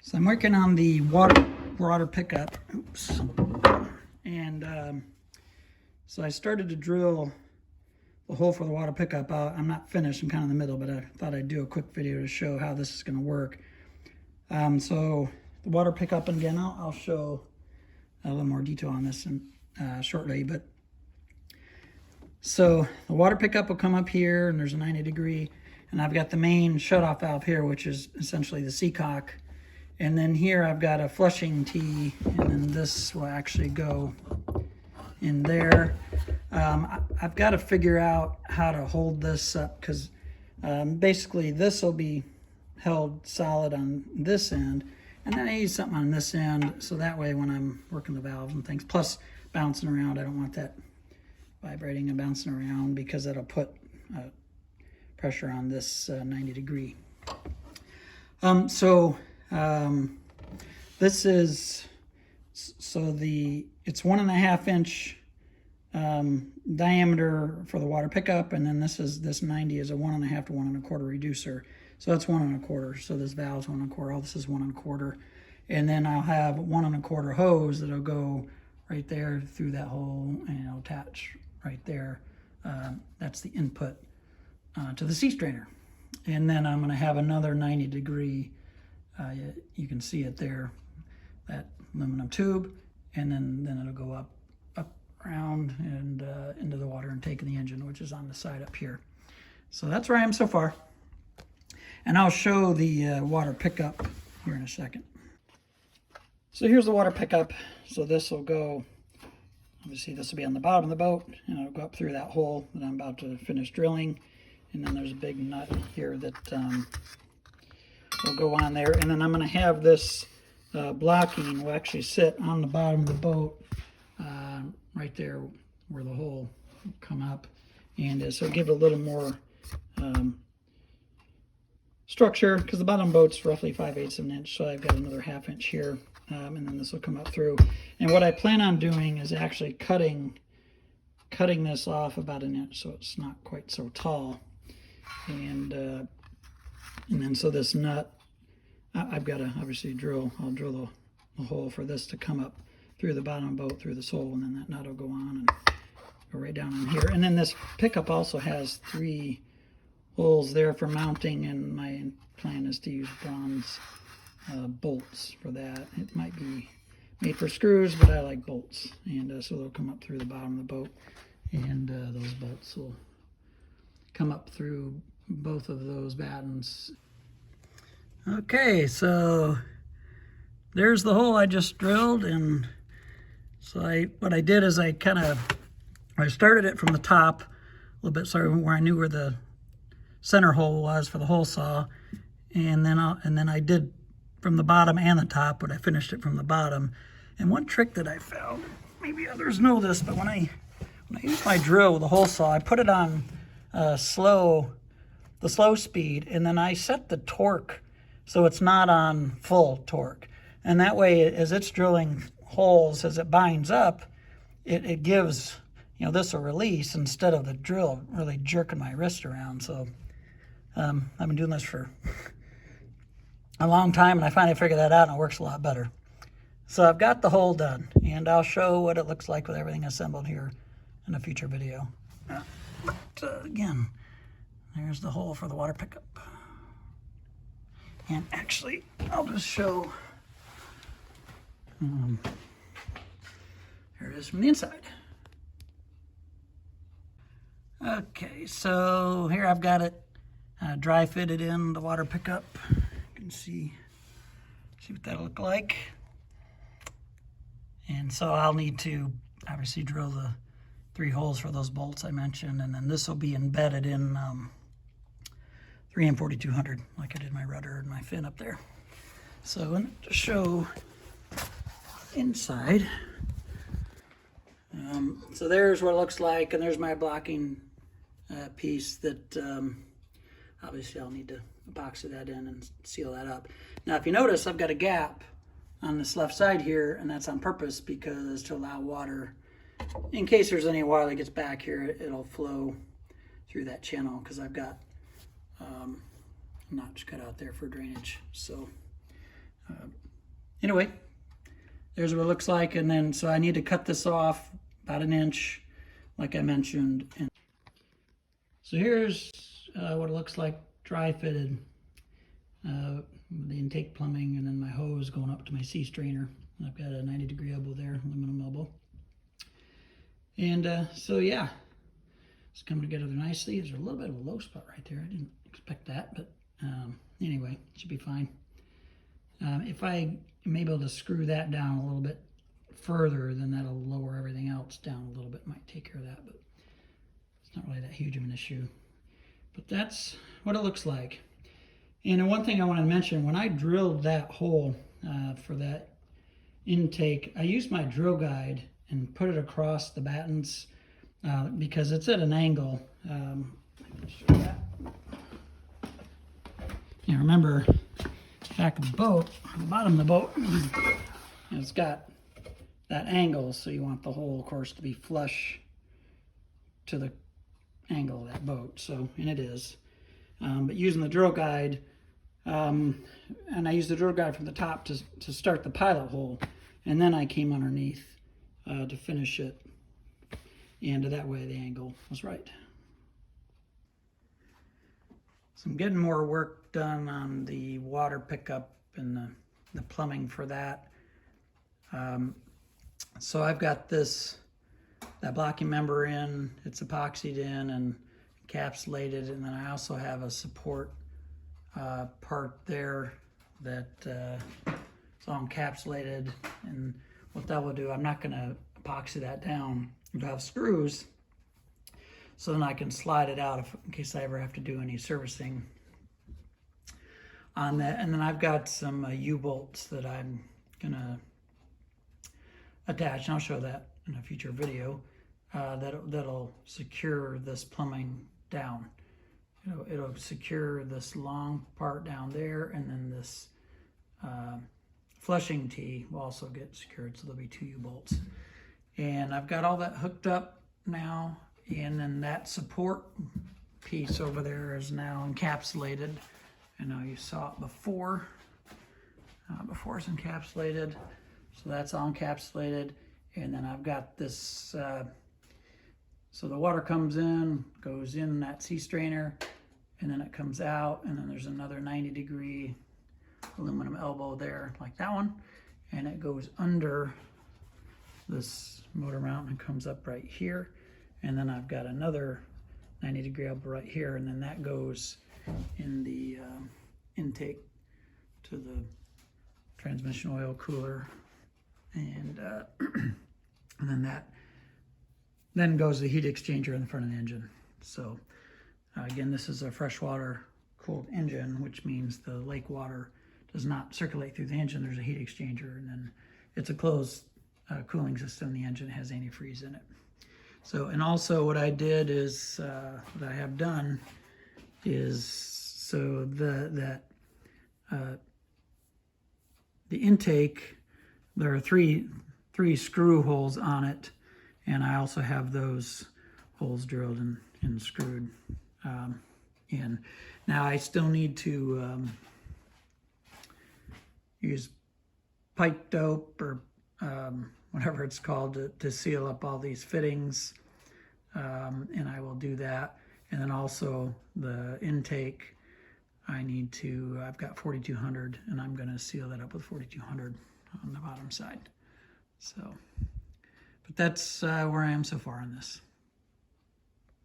So I'm working on the water pickup. Oops. And so I started to drill the hole for the water pickup out. I'm not finished, I'm kind of in the middle, but I thought I'd do a quick video to show how this is going to work. So the water pickup, and again, I'll show a little more detail on this shortly. But so the water pickup will come up here, and there's a 90-degree, and I've got the main shutoff valve here, which is essentially the seacock. And then here I've got a flushing tee, and then this will actually go in there. I've got to figure out how to hold this up, because basically this will be held solid on this end, and then I use something on this end, so that way when I'm working the valves and things, plus bouncing around, I don't want that vibrating and bouncing around, because that'll put pressure on this 90-degree. This is, it's 1.5 inch diameter for the water pickup, and then this 90 is a 1.5 to 1 1/4 reducer. So that's 1 1/4. So this valve's 1 1/4. All this is 1 1/4. And then I'll have 1 1/4 hose that'll go right there through that hole, and it'll attach right there. That's the input to the sea strainer. And then I'm going to have another 90-degree. You can see it there, that aluminum tube, and then it'll go up around and into the water intake of the engine, which is on the side up here. So that's where I am so far, and I'll show the water pickup here in a second. So here's the water pickup. So this will go, obviously this will be on the bottom of the boat, and it'll go up through that hole that I'm about to finish drilling, and then there's a big nut here that will go on there, and then I'm going to have this blocking will actually sit on the bottom of the boat, right there where the hole will come up, and so give it a little more structure, because the bottom boat's roughly 5/8 of an inch, so I've got another 1/2 inch here, and then this will come up through. And what I plan on doing is actually cutting this off about 1 inch, so it's not quite so tall, and then so this nut, I've got to obviously I'll drill the hole for this to come up through the bottom of the boat, through this hole, and then that nut will go on and go right down in here. And then this pickup also has 3 holes there for mounting, and my plan is to use bronze bolts for that. It might be made for screws, but I like bolts, and so they'll come up through the bottom of the boat, and those bolts will come up through both of those battens. Okay, so there's the hole I just drilled, and so what I did is I started it from the top a little bit, so where I knew where the center hole was for the hole saw, and then I did from the bottom and the top, but I finished it from the bottom. And one trick that I found, maybe others know this, but when I use my drill with a hole saw, I put it on the slow speed, and then I set the torque so it's not on full torque. And that way, as it's drilling holes, as it binds up, it gives, this a release instead of the drill really jerking my wrist around. So I've been doing this for a long time, and I finally figured that out, and it works a lot better. So I've got the hole done, and I'll show what it looks like with everything assembled here in a future video. But again, there's the hole for the water pickup. And actually, I'll just show, here it is from the inside. Okay, so here I've got it dry fitted in the water pickup. You can see what that'll look like. And so I'll need to obviously drill the 3 holes for those bolts I mentioned, and then this will be embedded in 3M 4200, like I did my rudder and my fin up there. So to show inside, so there's what it looks like, and there's my blocking piece that obviously I'll need to epoxy that in and seal that up. Now, if you notice, I've got a gap on this left side here, and that's on purpose, because to allow water, in case there's any water that gets back here, it'll flow through that channel, because I've got notch cut out there for drainage. So Anyway, there's what it looks like. And then, so I need to cut this off about 1 inch, like I mentioned. And so here's what it looks like dry fitted. The intake plumbing, and then my hose going up to my sea strainer. I've got a 90-degree elbow there, aluminum elbow. And so yeah, it's coming together nicely. There's a little bit of a low spot right there. I didn't expect that, but anyway, it should be fine. If I am able to screw that down a little bit further, then that'll lower everything else down a little bit. Might take care of that, but it's not really that huge of an issue. But that's what it looks like. And one thing I want to mention, when I drilled that hole for that intake, I used my drill guide and put it across the battens because it's at an angle. You remember, back of the boat, the bottom of the boat, it's got that angle, so you want the hole, of course, to be flush to the angle of that boat. So, and it is. But using the drill guide, and I used the drill guide from the top to start the pilot hole, and then I came underneath to finish it, and that way the angle was right. So I'm getting more work done on the water pickup and the plumbing for that. So I've got that blocking member in, it's epoxied in and encapsulated, and then I also have a support part there that it's all encapsulated. And what that will do, I'm not going to epoxy that down. It'll have screws, so then I can slide it out in case I ever have to do any servicing on that. And then I've got some U-bolts that I'm going to attach, and I'll show that in a future video, that'll secure this plumbing down. It'll secure this long part down there, and then this flushing tee will also get secured, so there'll be 2 U-bolts. And I've got all that hooked up now, and then that support piece over there is now encapsulated. I know you saw it before. Before it's encapsulated, so that's all encapsulated. And then I've got this, so the water comes in, goes in that sea strainer, and then it comes out, and then there's another 90-degree aluminum elbow there, like that one, and it goes under this motor mount and comes up right here. And then I've got another 90-degree elbow right here, and then that goes in the intake to the transmission oil cooler, and and then that then goes the heat exchanger in the front of the engine. So again, this is a freshwater cooled engine, which means the lake water does not circulate through the engine. There's a heat exchanger, and then it's a closed cooling system. The engine has antifreeze in it. So, and also what I did is, what I have done is, so the intake, there are three screw holes on it, and I also have those holes drilled and screwed in. Now I still need to use pipe dope or whatever it's called to seal up all these fittings, and I will do that. And then also the intake, I've got 4200, and I'm going to seal that up with 4200 on the bottom side. So, but that's where I am so far on this.